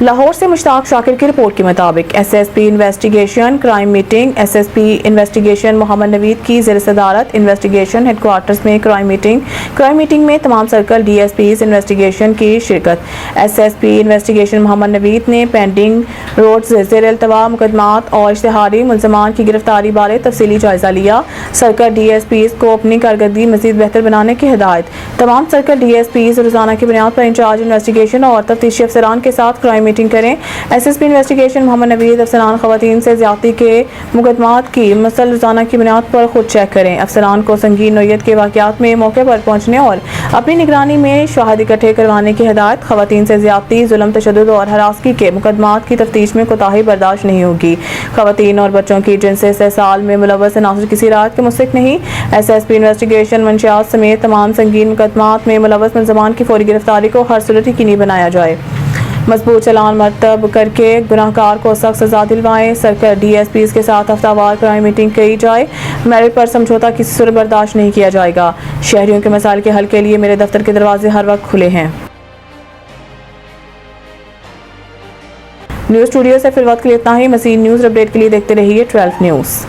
لاہور سے مشتاق شاکر کی رپورٹ کے مطابق S S P investigation crime meeting S S P investigation Muhammad Naveed کی زیر صدارت انویسٹیگیشن ہیڈ کوارٹرز میں کرائم میٹنگ میں تمام circle D S Ps investigation کی شرکت۔ S S P investigation Muhammad Naveed نے پینڈنگ روڈز زیر التوا مقدمات اور اشتہاری ملزمان کی گرفتاری بارے تفصیلی جائزہ لیا۔ سرکل ڈی ایس پیز کو اپنی کارکردگی مزید بہتر بنانے کی ہدایت۔ تمام سرکل ڈی ایس پیز روزانہ کی بنیاد پر انچارج انویسٹیگیشن اور تفتیشی افسران کے ساتھ کرائم میٹنگ کریں۔ S S P investigation Muhammad نوید افسران خواتین سے زیادتی کے مقدمات کی مسلسل روزانہ کی بنیاد پر خود چیک کریں۔ افسران کو سنگین نوعیت کے واقعات میں موقع پر پہنچنے اور اپنی نگرانی میں شواہد اکٹھے کروانے کی ہدایت۔ خواتین سے زیادتی، ظلم، تشدد اور ہراسگی کے مقدمات کی تفتیش میں کوتاہی برداشت نہیں ہوگی۔ خواتین اور بچوں کی جنسی استحصال میں ملوث عناصر کسی رعایت کے مستحق نہیں۔ ایس ایس پی انویسٹیگیشن منشیات سمیت تمام سنگین مقدمات میں ملوث ملزمان کی فوری گرفتاری کو ہر صورت یقینی بنایا جائے۔ مضبوط چلان مرتب کر کے گناہ گار کو سخت سزا دلوائیں۔ سرکل ڈی ایس پیز کے ساتھ ہفتہ وار کرائم میٹنگ کی جائے۔ میرٹ پر سمجھوتہ کسی صورت برداشت نہیں کیا جائے گا۔ شہریوں کے مسائل کے حل کے لیے میرے دفتر کے دروازے ہر وقت کھلے ہیں۔ نیوز اسٹوڈیو سے فی الوقت کے لیے اتنا ہی۔ مزید نیوز اپڈیٹ کے لیے دیکھتے رہیے 12 نیوز۔